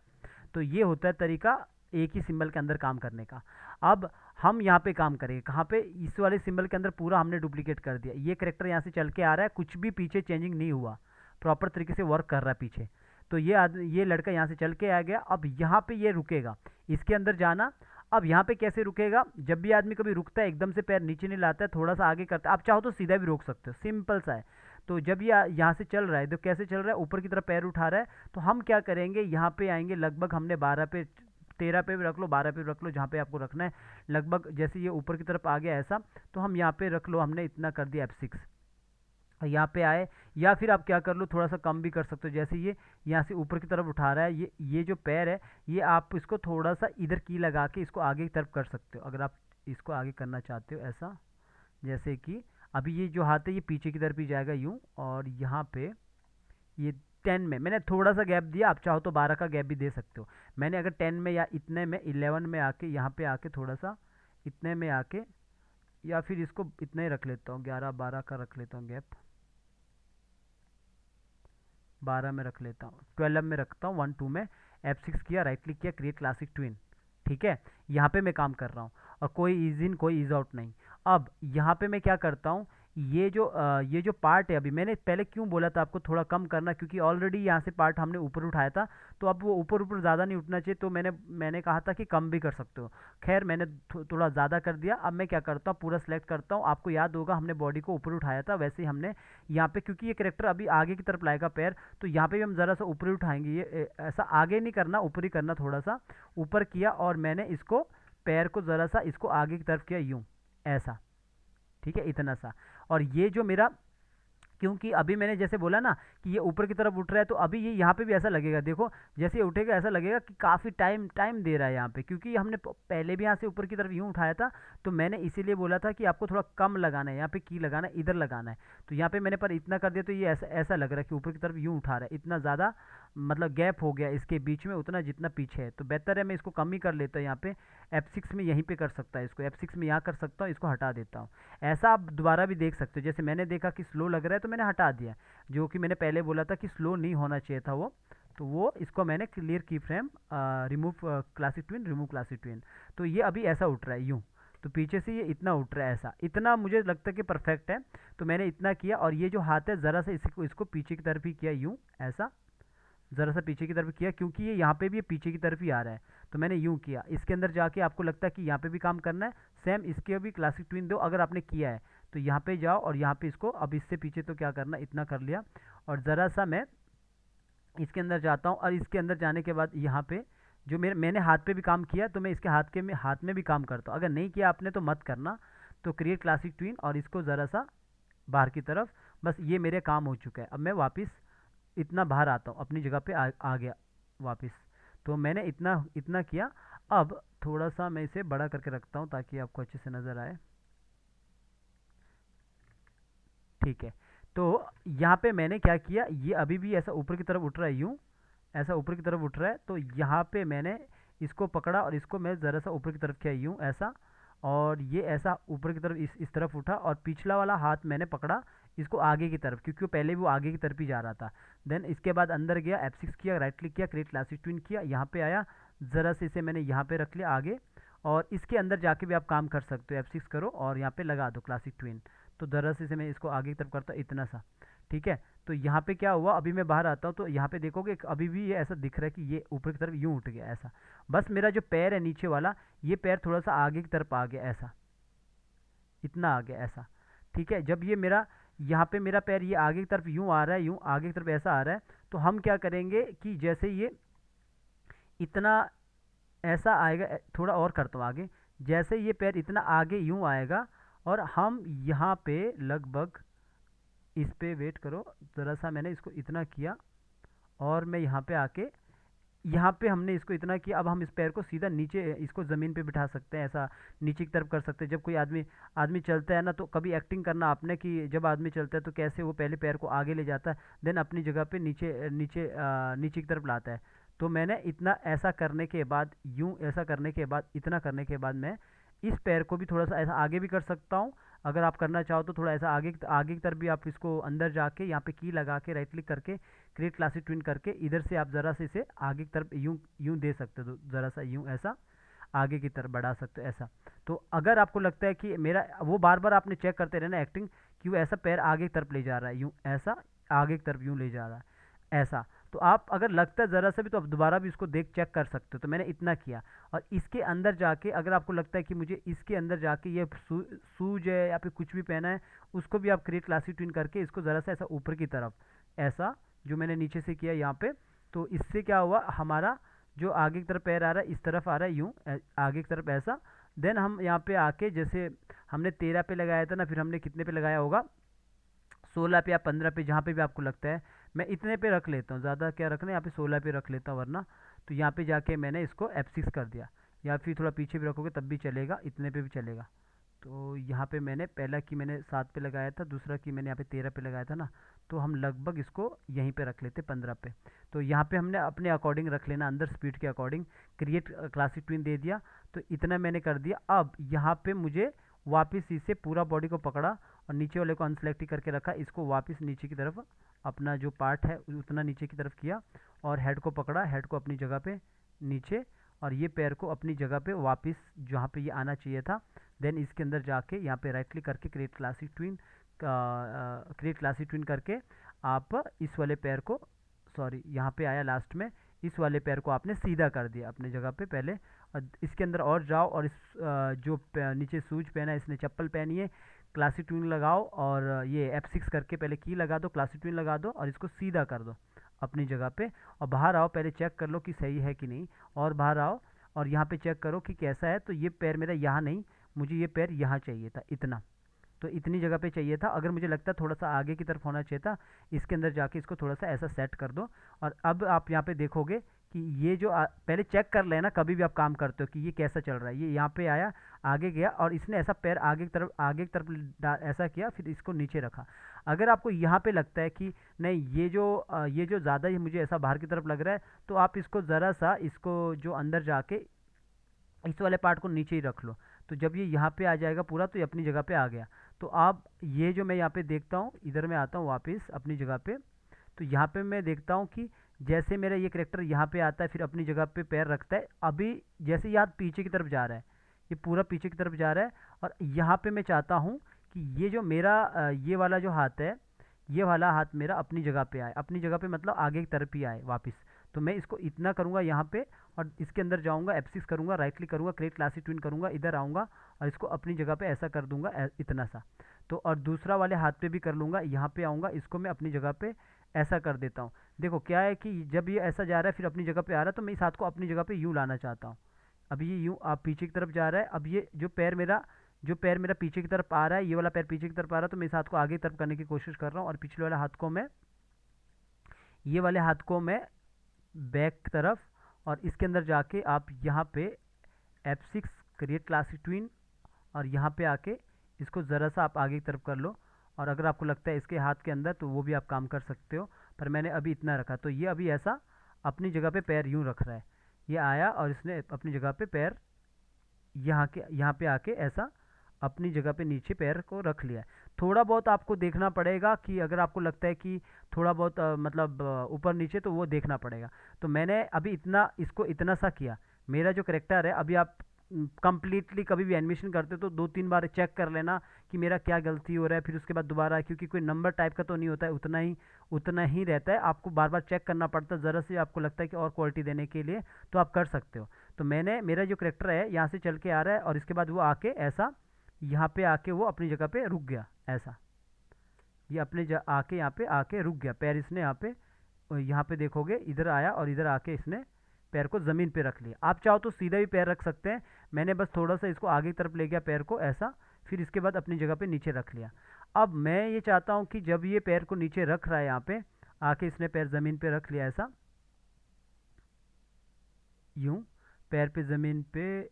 तो ये होता है तरीका एक ही सिंबल के अंदर काम करने का। अब हम यहाँ पे काम करेंगे कहाँ पे, इस वाले सिंबल के अंदर पूरा हमने डुप्लीकेट कर दिया, ये करेक्टर यहाँ से चल के आ रहा है, कुछ भी पीछे चेंजिंग नहीं हुआ, प्रॉपर तरीके से वर्क कर रहा है पीछे। तो ये लड़का यहाँ से चल के आ गया, अब यहाँ पे ये रुकेगा, इसके अंदर जाना। अब यहाँ पे कैसे रुकेगा, जब भी आदमी कभी रुकता है एकदम से पैर नीचे नहीं लाता है, थोड़ा सा आगे करता है, आप चाहो तो सीधा भी रोक सकते हो, सिंपल सा है। तो जब ये यहाँ से चल रहा है, तो कैसे चल रहा है, ऊपर की तरफ पैर उठा रहा है, तो हम क्या करेंगे, यहाँ पे आएंगे, लगभग हमने 12 पे 13 पे भी रख लो, 12 पे भी रख लो, जहाँ पे आपको रखना है। लगभग जैसे ये ऊपर की तरफ आ गया ऐसा, तो हम यहाँ पे रख लो, हमने इतना कर दिया F6, और यहाँ पे आए। या फिर आप क्या कर लो, थोड़ा सा कम भी कर सकते हो, जैसे ये यहाँ से ऊपर की तरफ उठा रहा है, ये जो पैर है, ये आप इसको थोड़ा सा इधर की लगा के इसको आगे की तरफ कर सकते हो, अगर आप इसको आगे करना चाहते हो ऐसा। जैसे कि अभी ये जो हाथ है ये पीछे की तरफ ही जाएगा यूँ, और यहाँ पे ये 10 में मैंने थोड़ा सा गैप दिया, आप चाहो तो 12 का गैप भी दे सकते हो। मैंने अगर 10 में या इतने में 11 में आके यहाँ पे आके थोड़ा सा इतने में आके, या फिर इसको इतना ही रख लेता हूँ, 11-12 का रख लेता हूँ गैप, 12 में रख लेता हूँ, 12 में रखता हूँ, 1 2 में F6 किया, राइट क्लिक किया, क्रिएट क्लासिक ट्विन। ठीक है, यहाँ पे मैं काम कर रहा हूँ, और कोई ईज इन कोई ईज आउट नहीं। अब यहाँ पे मैं क्या करता हूँ, ये जो पार्ट है, अभी मैंने पहले क्यों बोला था आपको थोड़ा कम करना, क्योंकि ऑलरेडी यहाँ से पार्ट हमने ऊपर उठाया था, तो अब वो ऊपर ऊपर ज़्यादा नहीं उठना चाहिए, तो मैंने कहा था कि कम भी कर सकते हो। खैर मैंने थोड़ा ज़्यादा कर दिया। अब मैं क्या करता हूँ, पूरा सेलेक्ट करता हूँ, आपको याद होगा हमने बॉडी को ऊपर उठाया था, वैसे ही हमने यहाँ पे, क्योंकि ये करेक्टर अभी आगे की तरफ लाएगा पैर, तो यहाँ पे भी हम ज़रा सा ऊपर ही उठाएंगे, ये ऐसा आगे नहीं करना, ऊपर ही करना, थोड़ा सा ऊपर किया, और मैंने इसको पैर को ज़रा सा इसको आगे की तरफ किया यूँ, ऐसा। ठीक है, इतना सा। और ये जो मेरा, क्योंकि अभी मैंने जैसे बोला ना कि ये ऊपर की तरफ उठ रहा है, तो अभी ये यहाँ पे भी ऐसा लगेगा, देखो जैसे ये उठेगा ऐसा लगेगा कि काफ़ी टाइम टाइम दे रहा है यहाँ पे, क्योंकि हमने पहले भी यहाँ से ऊपर की तरफ यूँ उठाया था। तो मैंने इसीलिए बोला था कि आपको थोड़ा कम लगाना है, यहाँ पे की लगाना है, इधर लगाना है। तो यहाँ पे मैंने पर इतना कर दिया, तो ये ऐसा ऐसा लग रहा है कि ऊपर की तरफ यूँ उठा रहा है, इतना ज़्यादा मतलब गैप हो गया इसके बीच में, उतना जितना पीछे है, तो बेहतर है मैं इसको कम ही कर लेता हूँ। यहाँ पे F6 में यहीं पे कर सकता है, इसको F6 में यहाँ कर सकता हूँ, इसको हटा देता हूँ। ऐसा आप दोबारा भी देख सकते हो, जैसे मैंने देखा कि स्लो लग रहा है तो मैंने हटा दिया, जो कि मैंने पहले बोला था कि स्लो नहीं होना चाहिए था वो, तो वो इसको मैंने क्लियर की frame, remove classic twin, remove classic twin. तो ये अभी ऐसा उठ रहा है यूँ, तो पीछे से ये इतना उठ रहा है ऐसा, इतना मुझे लगता है कि परफेक्ट है। तो मैंने इतना किया, और ये जो हाथ है ज़रा सा इसको पीछे की तरफ ही किया यूँ, ऐसा ज़रा सा पीछे की तरफ किया, क्योंकि ये यहाँ पे भी ये पीछे की तरफ ही आ रहा है, तो मैंने यूँ किया। इसके अंदर जाके आपको लगता है कि यहाँ पे भी काम करना है, सेम इसके भी क्लासिक ट्विन दो, अगर आपने किया है तो यहाँ पे जाओ, और यहाँ पे इसको अब इससे पीछे तो क्या करना, इतना कर लिया। और ज़रा सा मैं इसके अंदर जाता हूँ, और इसके अंदर जाने के बाद यहाँ पे जो मैंने हाथ पे भी काम किया, तो मैं इसके हाथ में भी काम करता हूँ। अगर नहीं किया आपने तो मत करना। तो क्रिएट क्लासिक ट्विन, और इसको ज़रा सा बाहर की तरफ, बस ये मेरे काम हो चुका है। अब मैं वापस इतना बाहर आता हूँ, अपनी जगह पे आ गया वापस। तो मैंने इतना इतना किया। अब थोड़ा सा मैं इसे बड़ा करके रखता हूँ ताकि आपको अच्छे से नज़र आए। ठीक है, तो यहाँ पे मैंने क्या किया, ये अभी भी ऐसा ऊपर की तरफ उठ रहा है यूँ, ऐसा ऊपर की तरफ उठ रहा है, तो यहाँ पे मैंने इसको पकड़ा और इसको मैं ज़रा सा ऊपर की तरफ किया यूँ ऐसा, और ये ऐसा ऊपर की तरफ इस तरफ उठा, और पिछला वाला हाथ मैंने पकड़ा इसको आगे की तरफ, क्योंकि वो पहले भी वो आगे की तरफ ही जा रहा था। देन इसके बाद अंदर गया, F6 किया, राइट क्लिक किया, क्रिएट क्लासिक ट्विन किया, यहाँ पे आया, ज़रा से इसे मैंने यहाँ पे रख लिया आगे, और इसके अंदर जाके भी आप काम कर सकते हो, F6 करो और यहाँ पे लगा दो क्लासिक ट्विन। तो ज़रा से इसे मैं इसको आगे की तरफ करता हूँ इतना सा, ठीक है। तो यहाँ पे क्या हुआ, अभी मैं बाहर आता हूँ तो यहाँ पे देखोगे अभी भी ये ऐसा दिख रहा है कि ये ऊपर की तरफ यूँ उठ गया ऐसा। बस मेरा जो पैर है नीचे वाला, ये पैर थोड़ा सा आगे की तरफ आ गया ऐसा, इतना आ गया ऐसा, ठीक है। जब ये मेरा यहाँ पे मेरा पैर ये आगे की तरफ यूँ आ रहा है, यूँ आगे की तरफ ऐसा आ रहा है, तो हम क्या करेंगे कि जैसे ये इतना ऐसा आएगा, थोड़ा और करता हूँ आगे, जैसे ये पैर इतना आगे यूँ आएगा, और हम यहाँ पे लगभग इस पे वेट करो ज़रा सा, मैंने इसको इतना किया और मैं यहाँ पे आके, यहाँ पे हमने इसको इतना किया, अब हम इस पैर को सीधा नीचे इसको ज़मीन पे बिठा सकते हैं, ऐसा नीचे की तरफ कर सकते हैं। जब कोई आदमी आदमी चलता है ना, तो कभी एक्टिंग करना आपने कि जब आदमी चलता है तो कैसे वो पहले पैर को आगे ले जाता है, देन अपनी जगह पे नीचे की तरफ लाता है। तो मैंने इतना ऐसा करने के बाद, यूँ ऐसा करने के बाद, इतना करने के बाद मैं इस पैर को भी थोड़ा सा ऐसा आगे भी कर सकता हूँ। अगर आप करना चाहो तो थोड़ा ऐसा आगे की तरफ भी आप इसको अंदर जाके यहाँ पे की लगा के राइट क्लिक करके क्रिएट क्लासिक ट्विन करके इधर से आप ज़रा से इसे आगे की तरफ यूँ यूँ दे सकते हो, ज़रा सा यूँ ऐसा आगे की तरफ बढ़ा सकते हो ऐसा। तो अगर आपको लगता है कि मेरा वो बार बार आपने चेक करते रहना एक्टिंग, कि वो ऐसा पैर आगे की तरफ ले जा रहा है, यूँ ऐसा आगे की तरफ यूँ ले जा रहा है ऐसा, तो आप अगर लगता है ज़रा सा भी तो आप दोबारा भी इसको देख चेक कर सकते हो। तो मैंने इतना किया, और इसके अंदर जाके अगर आपको लगता है कि मुझे इसके अंदर जाके ये शूज है या फिर कुछ भी पहना है, उसको भी आप क्रिएट क्लासिक ट्विन करके इसको ज़रा सा ऐसा ऊपर की तरफ ऐसा, जो मैंने नीचे से किया यहाँ पे, तो इससे क्या हुआ, हमारा जो आगे की तरफ पैर आ रहा है इस तरफ आ रहा है यूँ आगे की तरफ ऐसा। देन हम यहाँ पे आके, जैसे हमने 13 पे लगाया था ना, फिर हमने कितने पे लगाया होगा, 16 पे या 15 पे, जहाँ पे भी आपको लगता है। मैं इतने पे रख लेता हूँ, ज़्यादा क्या रखना है, यहाँ पे 16 पे रख लेता हूँ वरना। तो यहाँ पे जाके मैंने इसको F6 कर दिया, या फिर थोड़ा पीछे भी रखोगे तब भी चलेगा, इतने पे भी चलेगा। तो यहाँ पे मैंने पहला की मैंने 7 पे लगाया था, दूसरा की मैंने यहाँ पे 13 पे लगाया था ना, तो हम लगभग इसको यहीं पे रख लेते 15 पे। तो यहाँ पे हमने अपने अकॉर्डिंग रख लेना, अंदर स्पीड के अकॉर्डिंग। क्रिएट क्लासिक ट्विन दे दिया, तो इतना मैंने कर दिया। अब यहाँ पे मुझे वापस इसे पूरा बॉडी को पकड़ा और नीचे वाले को अनसेलेक्ट ही करके रखा, इसको वापस नीचे की तरफ अपना जो पार्ट है उतना नीचे की तरफ किया, और हेड को पकड़ा, हेड को अपनी जगह पे नीचे, और ये पैर को अपनी जगह पे वापस जहाँ पे ये आना चाहिए था। देन इसके अंदर जाके यहाँ पे राइट क्लिक करके क्रिएट क्लासिक ट्विन करके आप इस वाले पैर को, सॉरी यहाँ पे आया लास्ट में, इस वाले पैर को आपने सीधा कर दिया अपनी जगह पे पहले। और इसके अंदर और जाओ, और इस जो नीचे शूज पहना है, इसने चप्पल पहनी है, क्लासिक ट्विन लगाओ, और ये F6 करके पहले की लगा दो, क्लासिक ट्विन लगा दो, और इसको सीधा कर दो अपनी जगह पे। और बाहर आओ, पहले चेक कर लो कि सही है कि नहीं, और बाहर आओ और यहाँ पे चेक करो कि कैसा है। तो ये पैर मेरा यहाँ नहीं, मुझे ये पैर यहाँ चाहिए था, इतना, तो इतनी जगह पे चाहिए था। अगर मुझे लगता है थोड़ा सा आगे की तरफ होना चाहिए था, इसके अंदर जाके इसको थोड़ा सा ऐसा सेट कर दो। और अब आप यहाँ पे देखोगे कि ये जो पहले चेक कर लेना कभी भी आप काम करते हो कि ये कैसा चल रहा है। ये यहाँ पे आया, आगे गया, और इसने ऐसा पैर आगे की तरफ ऐसा किया, फिर इसको नीचे रखा। अगर आपको यहाँ पे लगता है कि नहीं, ये जो ज़्यादा ही मुझे ऐसा बाहर की तरफ लग रहा है, तो आप इसको ज़रा सा, इसको जो अंदर जाके इस वाले पार्ट को नीचे ही रख लो। तो जब ये यहाँ पे आ जाएगा पूरा, तो ये अपनी जगह पे आ गया। तो आप ये जो मैं यहाँ पे देखता हूँ, इधर मैं आता हूँ वापस अपनी जगह पे, तो यहाँ पे मैं देखता हूँ कि जैसे मेरा ये करेक्टर यहाँ पे आता है, फिर अपनी जगह पे पैर रखता है, अभी जैसे ये हाथ पीछे की तरफ जा रहा है, ये पूरा पीछे की तरफ जा रहा है। और यहाँ पे मैं चाहता हूँ कि ये जो मेरा ये वाला जो हाथ है, ये वाला हाथ मेरा अपनी जगह पे आए, अपनी जगह पे मतलब आगे की तरफ ही आए वापस। तो मैं इसको इतना करूँगा यहाँ पे, और इसके अंदर जाऊँगा, F6 करूँगा, राइट क्लिक करूँगा, क्रिएट क्लासिक ट्विन करूँगा, इधर आऊँगा और इसको अपनी जगह पे ऐसा कर दूँगा, इतना सा। तो और दूसरा वाले हाथ पे भी कर लूँगा, यहाँ पे आऊँगा, इसको मैं अपनी जगह पे ऐसा कर देता हूँ। देखो क्या है कि जब ये ऐसा जा रहा है फिर अपनी जगह पे आ रहा है, तो मैं इस हाथ को अपनी जगह पे यूँ लाना चाहता हूँ। अभी ये यूँ आप पीछे की तरफ जा रहा है, अब ये जो पैर मेरा पीछे की तरफ आ रहा है, ये वाला पैर पीछे की तरफ आ रहा है, तो मैं इस हाथ को आगे की तरफ करने की कोशिश कर रहा हूँ, और पिछले वाले हाथ को मैं, ये वाले हाथ को मैं बैक तरफ, और इसके अंदर जाके आप यहाँ पे F6 क्रिएट क्लासिक ट्विन, और यहाँ पे आके इसको ज़रा सा आप आगे की तरफ कर लो। और अगर आपको लगता है इसके हाथ के अंदर, तो वो भी आप काम कर सकते हो, पर मैंने अभी इतना रखा, तो ये अभी ऐसा अपनी जगह पे पैर यूं रख रहा है, ये आया और इसने अपनी जगह पे पैर यहाँ पे आके ऐसा अपनी जगह पे नीचे पैर को रख लिया है। थोड़ा बहुत आपको देखना पड़ेगा कि अगर आपको लगता है कि थोड़ा बहुत मतलब ऊपर नीचे, तो वो देखना पड़ेगा। तो मैंने अभी इतना इसको इतना सा किया। मेरा जो करेक्टर है, अभी आप कंप्लीटली कभी भी एनिमेशन करते हो तो 2-3 बार चेक कर लेना कि मेरा क्या गलती हो रहा है, फिर उसके बाद दोबारा, क्योंकि कोई नंबर टाइप का तो नहीं होता है, उतना ही रहता है, आपको बार बार चेक करना पड़ता है। ज़रा से आपको लगता है कि और क्वालिटी देने के लिए तो आप कर सकते हो। तो मेरा जो करेक्टर है यहाँ से चल के आ रहा है और इसके बाद वो आके ऐसा यहाँ पे आके वो अपनी जगह पे रुक गया ऐसा। ये आके यहाँ पे आके रुक गया, पैर इसने यहाँ पे देखोगे इधर आया और इधर आके इसने पैर को ज़मीन पे रख लिया। आप चाहो तो सीधा भी पैर रख सकते हैं, मैंने बस थोड़ा सा इसको आगे की तरफ ले गया पैर को ऐसा, फिर इसके बाद अपनी जगह पे नीचे रख लिया। अब मैं ये चाहता हूँ कि जब ये पैर को नीचे रख रहा है, यहाँ पे आके इसने पैर ज़मीन पे रख लिया ऐसा, यूं पैर पे ज़मीन पे,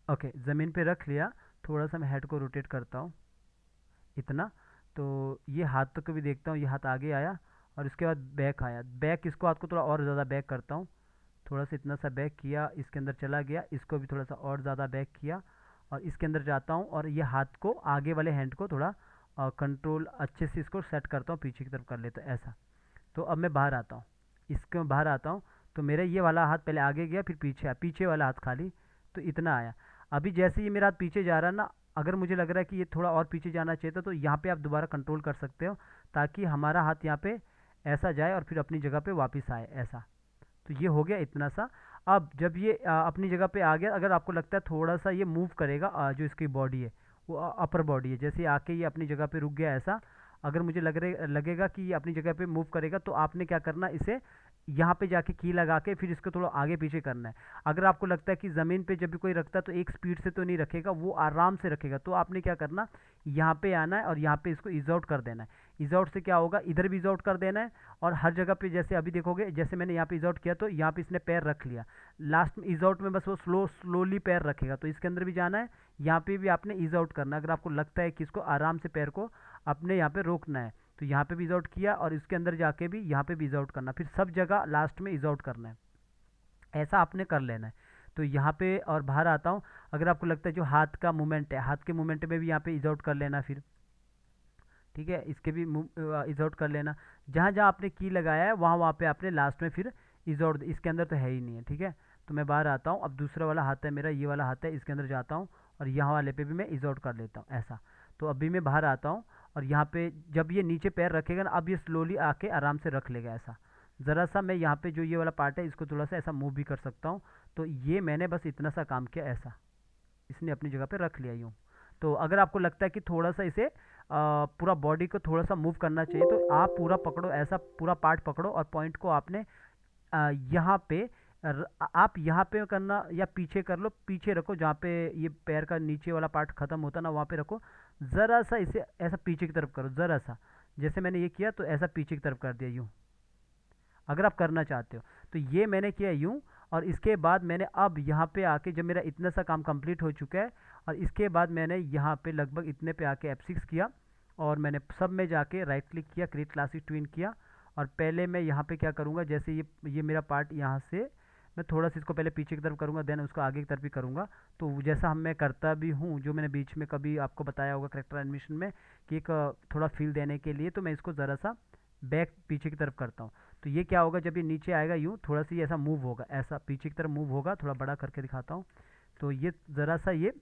ओके ज़मीन पे रख लिया। थोड़ा सा मैं हेड को रोटेट करता हूँ इतना, तो ये हाथ तो कभी देखता हूँ, ये हाथ आगे आया और उसके बाद बैक आया, बैक इसको हाथ को थोड़ा और ज़्यादा बैक करता हूँ, थोड़ा सा इतना सा बैक किया, इसके अंदर चला गया, इसको भी थोड़ा सा और ज़्यादा बैक किया और इसके अंदर जाता हूँ और ये हाथ को आगे वाले हैंड को थोड़ा कंट्रोल अच्छे से इसको सेट करता हूँ, पीछे की तरफ कर लेता हूँ ऐसा। तो अब मैं बाहर आता हूँ, इसके बाहर आता हूँ, तो मेरा ये वाला हाथ पहले आगे गया फिर पीछे आया, पीछे वाला हाथ खाली, तो इतना आया। अभी जैसे ये मेरा हाथ पीछे जा रहा है ना, अगर मुझे लग रहा है कि ये थोड़ा और पीछे जाना चाहिए था, तो यहाँ पे आप दोबारा कंट्रोल कर सकते हो ताकि हमारा हाथ यहाँ पे ऐसा जाए और फिर अपनी जगह पे वापस आए ऐसा। तो ये हो गया इतना सा। अब जब ये अपनी जगह पे आ गया, अगर आपको लगता है थोड़ा सा ये मूव करेगा, जो इसकी बॉडी है वो अपर बॉडी है, जैसे आके ये अपनी जगह पे रुक गया ऐसा, अगर मुझे लगेगा कि ये अपनी जगह पे मूव करेगा, तो आपने क्या करना, इसे यहाँ पे जाके की लगा के फिर इसको थोड़ा आगे पीछे करना है। अगर आपको लगता है कि ज़मीन पे जब भी कोई रखता है तो एक स्पीड से तो नहीं रखेगा, वो आराम से रखेगा, तो आपने क्या करना, यहाँ पे आना है और यहाँ पे इसको इज आउट कर देना है। इज आउट से क्या होगा, इधर भी इज आउट कर देना है और हर जगह पे जैसे अभी देखोगे, जैसे मैंने यहाँ पे इज आउट किया तो यहाँ पे इसने पैर रख लिया, लास्ट में इज आउट में बस वो स्लोली पैर रखेगा, तो इसके अंदर भी जाना है, यहाँ पे भी आपने इज आउट करना है। अगर आपको लगता है कि इसको आराम से पैर को अपने यहाँ पे रोकना है, तो यहाँ पे भी इज आउट किया और इसके अंदर जाके भी यहाँ पे भी इज आउट करना, फिर सब जगह लास्ट में इज आउट करना है, ऐसा आपने कर लेना है। तो यहाँ पे और बाहर आता हूँ, अगर आपको लगता है जो हाथ का मूवमेंट है, हाथ के मूवमेंट में भी यहाँ पे इज आउट कर लेना, फिर ठीक है, इसके भी इज आउट कर लेना। जहाँ जहाँ आपने की लगाया है वहाँ वहाँ पे आपने लास्ट में फिर इज आउट, इसके अंदर तो है ही नहीं है, ठीक है। तो मैं बाहर आता हूँ, अब दूसरा वाला हाथ है मेरा, ये वाला हाथ है, इसके अंदर जाता हूँ और यहाँ वाले पे भी मैं इज आउट कर लेता हूँ ऐसा। तो अभी मैं बाहर आता हूँ और यहाँ पे जब ये नीचे पैर रखेगा ना, अब ये स्लोली आके आराम से रख लेगा ऐसा। ज़रा सा मैं यहाँ पे जो ये वाला पार्ट है इसको थोड़ा सा ऐसा मूव भी कर सकता हूँ। तो ये मैंने बस इतना सा काम किया ऐसा, इसने अपनी जगह पे रख लिया यूँ। तो अगर आपको लगता है कि थोड़ा सा इसे पूरा बॉडी को थोड़ा सा मूव करना चाहिए, तो आप पूरा पकड़ो ऐसा, पूरा पार्ट पकड़ो और पॉइंट को आपने यहाँ पे आप यहाँ पे करना या पीछे कर लो, पीछे रखो, जहाँ पे ये पैर का नीचे वाला पार्ट खत्म होता ना वहाँ पे रखो। ज़रा सा इसे ऐसा पीछे की तरफ करो, ज़रा सा, जैसे मैंने ये किया तो ऐसा पीछे की तरफ कर दिया यूँ, अगर आप करना चाहते हो। तो ये मैंने किया यूँ और इसके बाद मैंने अब यहाँ पे आके जब मेरा इतना सा काम कंप्लीट हो चुका है और इसके बाद मैंने यहाँ पे लगभग इतने पे आके F6 किया और मैंने सब में जाके राइट क्लिक किया, क्रिएट क्लासिक ट्विन किया। और पहले मैं यहाँ पे क्या करूँगा, जैसे ये मेरा पार्ट यहाँ से मैं थोड़ा सा इसको पहले पीछे की तरफ करूँगा, देन उसको आगे की तरफ भी करूँगा। तो जैसा मैं करता भी हूँ, जो मैंने बीच में कभी आपको बताया होगा करेक्टर एनिमेशन में कि एक थोड़ा फील देने के लिए, तो मैं इसको ज़रा सा बैक पीछे की तरफ करता हूँ। तो ये क्या होगा, जब ये नीचे आएगा यूँ थोड़ा सा ये ऐसा मूव होगा, ऐसा पीछे की तरफ मूव होगा, थोड़ा बड़ा करके दिखाता हूँ। तो ये ज़रा सा ये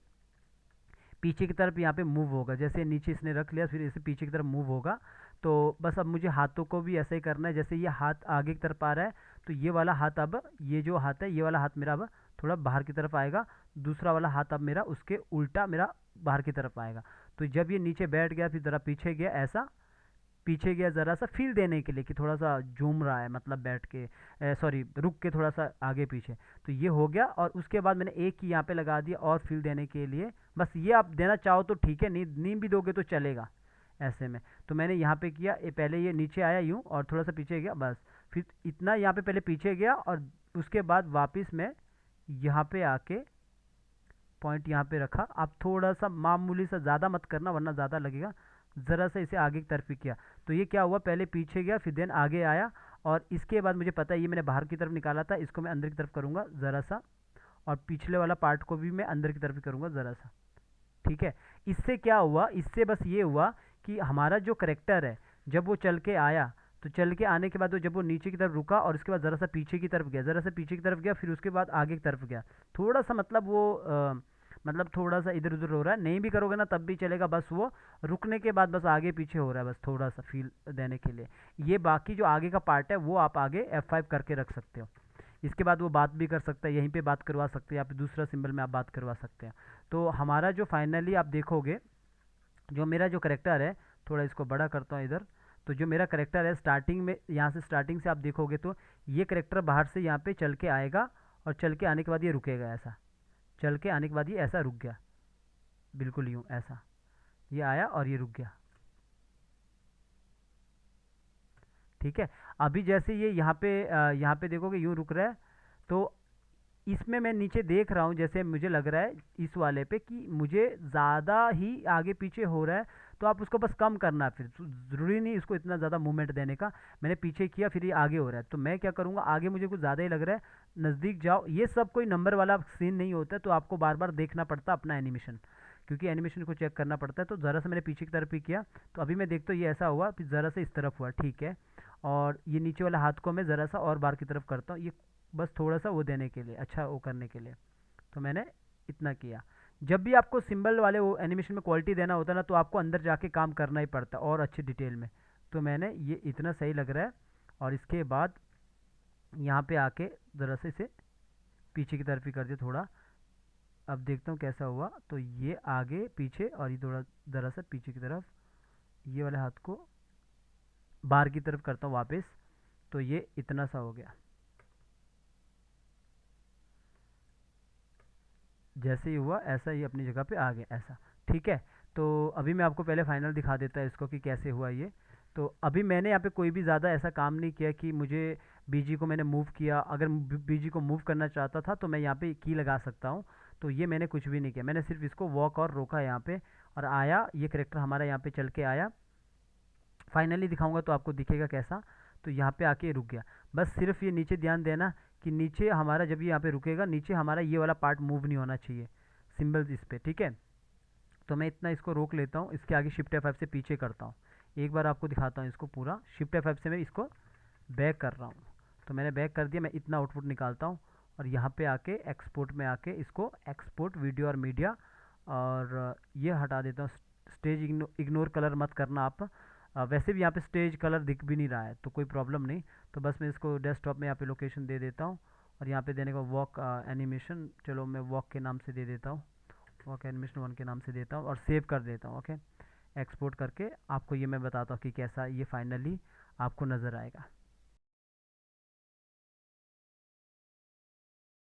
पीछे की तरफ यहाँ पे मूव होगा, जैसे नीचे इसने रख लिया फिर इसे पीछे की तरफ मूव होगा। तो बस अब मुझे हाथों को भी ऐसा ही करना है, जैसे ये हाथ आगे की तरफ आ रहा है तो ये वाला हाथ, अब ये जो हाथ है ये वाला हाथ मेरा अब थोड़ा बाहर की तरफ आएगा, दूसरा वाला हाथ अब मेरा उसके उल्टा मेरा बाहर की तरफ आएगा। तो जब ये नीचे बैठ गया फिर ज़रा पीछे गया ऐसा, पीछे गया ज़रा सा फील देने के लिए कि थोड़ा सा झूम रहा है, मतलब बैठ के सॉरी रुक के थोड़ा सा आगे पीछे। तो ये हो गया और उसके बाद मैंने एक की यहाँ पे लगा दिया और फील देने के लिए, बस ये आप देना चाहो तो ठीक है, नीम भी दोगे तो चलेगा ऐसे में। तो मैंने यहाँ पे किया, पहले ये नीचे आया यूँ और थोड़ा सा पीछे गया, बस फिर इतना यहाँ पे पहले पीछे गया और उसके बाद वापस मैं यहाँ पे आके पॉइंट यहाँ पे रखा। आप थोड़ा सा मामूली सा, ज़्यादा मत करना वरना ज़्यादा लगेगा, ज़रा सा इसे आगे की तरफ ही किया। तो ये क्या हुआ, पहले पीछे गया फिर देन आगे आया और इसके बाद मुझे पता है ये मैंने बाहर की तरफ निकाला था, इसको मैं अंदर की तरफ करूँगा ज़रा सा, और पिछले वाला पार्ट को भी मैं अंदर की तरफ ही करूँगा ज़रा सा। ठीक है, इससे क्या हुआ, इससे बस ये हुआ कि हमारा जो करेक्टर है जब वो चल के आया, तो चल के आने के बाद वो जब वो नीचे की तरफ रुका और उसके बाद ज़रा सा पीछे की तरफ गया, ज़रा सा पीछे की तरफ गया, फिर उसके बाद आगे की तरफ गया, थोड़ा सा मतलब वो मतलब थोड़ा सा इधर उधर हो रहा है, नहीं भी करोगे ना तब भी चलेगा, बस वो रुकने के बाद बस आगे पीछे हो रहा है, बस थोड़ा सा फील देने के लिए। ये बाकी जो आगे का पार्ट है वो आप आगे F5 करके रख सकते हो। इसके बाद वो बात भी कर सकता है, यहीं पे बात करवा सकते हैं, या फिर दूसरा सिंबल में आप बात करवा सकते हैं। तो हमारा जो फाइनली आप देखोगे, जो मेरा जो करेक्टर है, थोड़ा इसको बड़ा करता हूँ इधर, तो जो मेरा करेक्टर है स्टार्टिंग में, यहाँ से स्टार्टिंग से आप देखोगे तो ये करेक्टर बाहर से यहाँ पे चल के आएगा, और चल के आने के बाद ये रुकेगा ऐसा, चल के आने के बाद ये ऐसा रुक गया, बिल्कुल यूँ ऐसा, ये आया और ये रुक गया। ठीक है, अभी जैसे ये यहाँ पे देखोगे यूँ रुक रहा है, तो इसमें मैं नीचे देख रहा हूँ, जैसे मुझे लग रहा है इस वाले पे कि मुझे ज़्यादा ही आगे पीछे हो रहा है, तो आप उसको बस कम करना, फिर ज़रूरी नहीं इसको इतना ज़्यादा मूवमेंट देने का। मैंने पीछे किया, फिर ये आगे हो रहा है, तो मैं क्या करूँगा, आगे मुझे कुछ ज़्यादा ही लग रहा है, नज़दीक जाओ। ये सब कोई नंबर वाला सीन नहीं होता है, तो आपको बार बार देखना पड़ता है अपना एनिमेशन, क्योंकि एनिमेशन को चेक करना पड़ता है। तो ज़रा सा मैंने पीछे की तरफ ही किया, तो अभी मैं देखता हूँ ये ऐसा हुआ, फिर ज़रा सा इस तरफ हुआ, ठीक है। और ये नीचे वाला हाथ को मैं ज़रा सा और बार की तरफ करता हूँ, ये बस थोड़ा सा वो देने के लिए, अच्छा वो करने के लिए, तो मैंने इतना किया। जब भी आपको सिंबल वाले वो एनिमेशन में क्वालिटी देना होता है ना, तो आपको अंदर जाके काम करना ही पड़ता है और अच्छी डिटेल में। तो मैंने ये इतना सही लग रहा है, और इसके बाद यहाँ पे आके ज़रा से इसे पीछे की तरफ ही कर दिया थोड़ा। अब देखता हूँ कैसा हुआ, तो ये आगे पीछे और ये थोड़ा ज़रा सा पीछे की तरफ, ये वाले हाथ को बाहर की तरफ करता हूँ वापस, तो ये इतना सा हो गया। जैसे ही हुआ ऐसा ही अपनी जगह पे आ गया ऐसा। ठीक है, तो अभी मैं आपको पहले फाइनल दिखा देता है इसको कि कैसे हुआ ये। तो अभी मैंने यहाँ पे कोई भी ज़्यादा ऐसा काम नहीं किया कि मुझे बीजी को मैंने मूव किया। अगर बीजी को मूव करना चाहता था तो मैं यहाँ पे की लगा सकता हूँ, तो ये मैंने कुछ भी नहीं किया, मैंने सिर्फ इसको वॉक और रोका यहाँ पे, और आया ये करेक्टर हमारा यहाँ पे चल के आया। फाइनली दिखाऊंगा तो आपको दिखेगा कैसा। तो यहाँ पे आके रुक गया, बस सिर्फ ये नीचे ध्यान देना कि नीचे हमारा जब ये यहाँ पे रुकेगा, नीचे हमारा ये वाला पार्ट मूव नहीं होना चाहिए, सिंबल्स इस पे। ठीक है, तो मैं इतना इसको रोक लेता हूँ, इसके आगे शिफ्ट F5 से पीछे करता हूँ। एक बार आपको दिखाता हूँ इसको पूरा, शिफ्ट F5 से मैं इसको बैक कर रहा हूँ। तो मैंने बैक कर दिया, मैं इतना आउटपुट निकालता हूँ, और यहाँ पे आके एक्सपोर्ट में आके इसको एक्सपोर्ट वीडियो और मीडिया, और ये हटा देता हूँ। स्टेज इग्नोर कलर मत करना आप, वैसे भी यहाँ पे स्टेज कलर दिख भी नहीं रहा है तो कोई प्रॉब्लम नहीं। तो बस मैं इसको डेस्कटॉप में यहाँ पे लोकेशन दे देता हूँ, और यहाँ पे देने का वॉक एनिमेशन, चलो मैं वॉक के नाम से दे देता हूँ, वॉक एनिमेशन 1 के नाम से देता हूँ, और सेव कर देता हूँ। ओके, एक्सपोर्ट करके आपको ये मैं बताता हूँ कि कैसा ये फाइनली आपको नज़र आएगा।